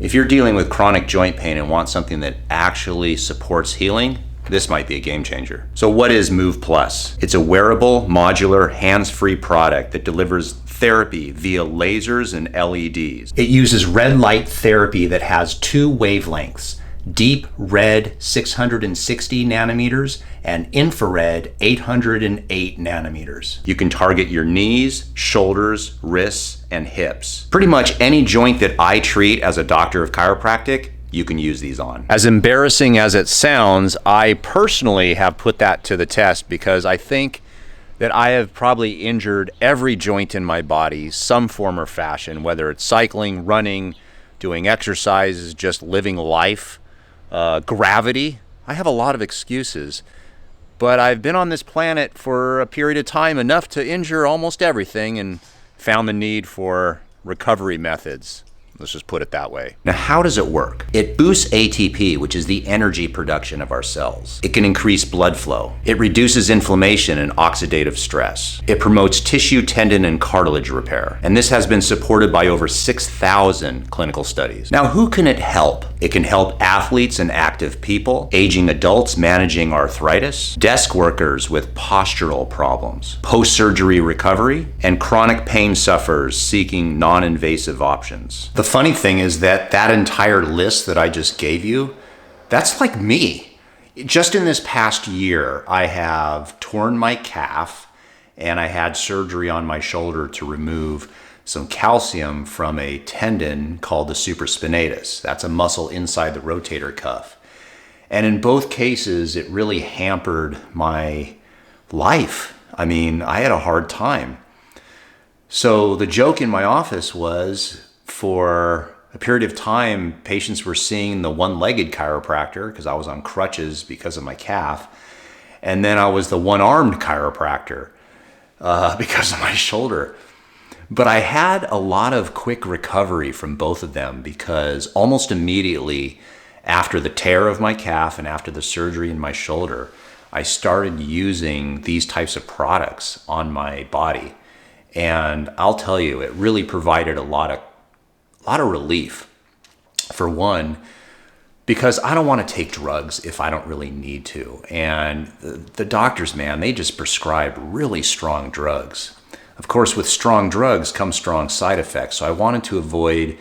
If you're dealing with chronic joint pain and want something that actually supports healing, this might be a game changer. So what is MOVE Plus? It's a wearable, modular, hands-free product that delivers therapy via lasers and LEDs. It uses red light therapy that has two wavelengths: deep red 660 nanometers and infrared 808 nanometers. You can target your knees, shoulders, wrists, and hips. Pretty much any joint that I treat as a doctor of chiropractic, you can use these on. As embarrassing as it sounds, I personally have put that to the test because I think that I have probably injured every joint in my body, some form or fashion, whether it's cycling, running, doing exercises, just living life. Gravity. I have a lot of excuses, but I've been on this planet for a period of time enough to injure almost everything and found the need for recovery methods. Let's just put it that way. Now, how does it work? It boosts ATP, which is the energy production of our cells. It can increase blood flow. It reduces inflammation and oxidative stress. It promotes tissue, tendon, and cartilage repair. And this has been supported by over 6,000 clinical studies. Now, who can it help? It can help athletes and active people, aging adults managing arthritis, desk workers with postural problems, post-surgery recovery, and chronic pain sufferers seeking non-invasive options. The funny thing is that entire list that I just gave you, that's like me. Just in this past year, I have torn my calf and I had surgery on my shoulder to remove some calcium from a tendon called the supraspinatus. That's a muscle inside the rotator cuff. And in both cases, it really hampered my life. I mean, I had a hard time. So the joke in my office was, for a period of time, patients were seeing the one-legged chiropractor because I was on crutches because of my calf. And then I was the one-armed chiropractor because of my shoulder. But I had a lot of quick recovery from both of them because almost immediately after the tear of my calf and after the surgery in my shoulder, I started using these types of products on my body. And I'll tell you, it really provided a lot of relief. For one, because I don't want to take drugs if I don't really need to. And the doctors, man, they just prescribe really strong drugs. Of course, with strong drugs come strong side effects. So I wanted to avoid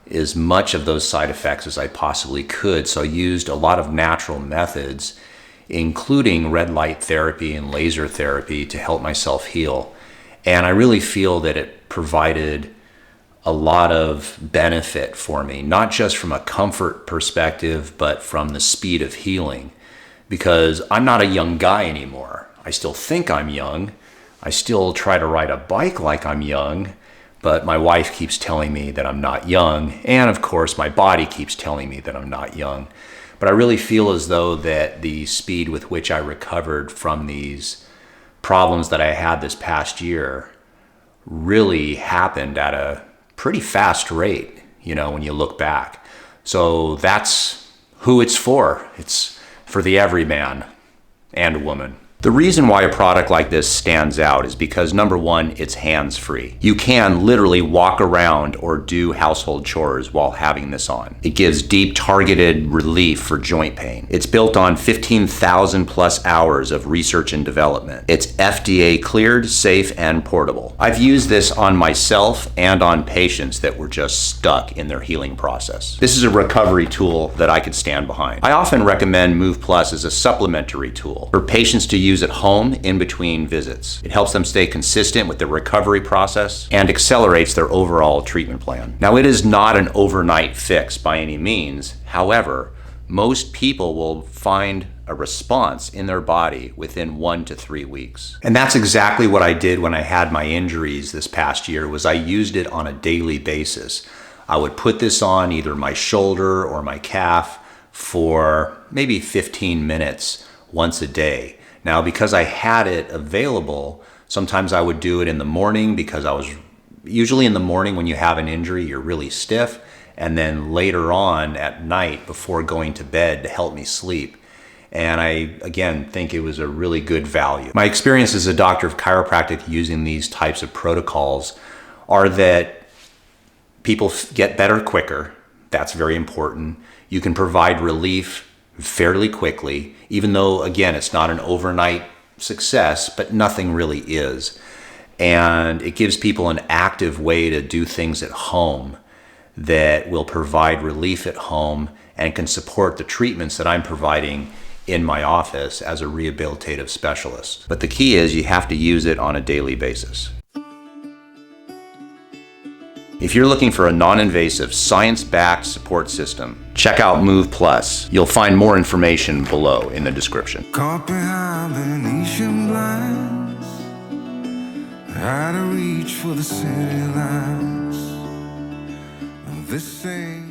as much of those side effects as I possibly could. So I used a lot of natural methods, including red light therapy and laser therapy, to help myself heal. And I really feel that it provided a lot of benefit for me, not just from a comfort perspective, but from the speed of healing. Because I'm not a young guy anymore. I still think I'm young. I still try to ride a bike like I'm young, but my wife keeps telling me that I'm not young. And of course, my body keeps telling me that I'm not young. But I really feel as though that the speed with which I recovered from these problems that I had this past year really happened at a pretty fast rate, when you look back. So that's who it's for. It's for the everyman and woman. The reason why a product like this stands out is because, number one, it's hands-free. You can literally walk around or do household chores while having this on. It gives deep, targeted relief for joint pain. It's built on 15,000 plus hours of research and development. It's FDA cleared, safe, and portable. I've used this on myself and on patients that were just stuck in their healing process. This is a recovery tool that I could stand behind. I often recommend MOVE Plus as a supplementary tool for patients to use at home in between visits. It helps them stay consistent with their recovery process and accelerates their overall treatment plan. Now, it is not an overnight fix by any means. However, most people will find a response in their body within 1 to 3 weeks. And that's exactly what I did when I had my injuries this past year. Was I used it on a daily basis. I would put this on either my shoulder or my calf for maybe 15 minutes once a day. Now, because I had it available, sometimes I would do it in the morning because usually in the morning when you have an injury, you're really stiff. And then later on at night before going to bed to help me sleep. And I, again, think it was a really good value. My experience as a doctor of chiropractic using these types of protocols are that people get better quicker. That's very important. You can provide relief fairly quickly, even though, again, it's not an overnight success, but nothing really is. And it gives people an active way to do things at home that will provide relief at home and can support the treatments that I'm providing in my office as a rehabilitative specialist. But the key is you have to use it on a daily basis. If you're looking for a non-invasive, science-backed support system, check out MOVE Plus. You'll find more information below in the description. Caught behind Venetian blinds, had to reach for the city lights. This ain't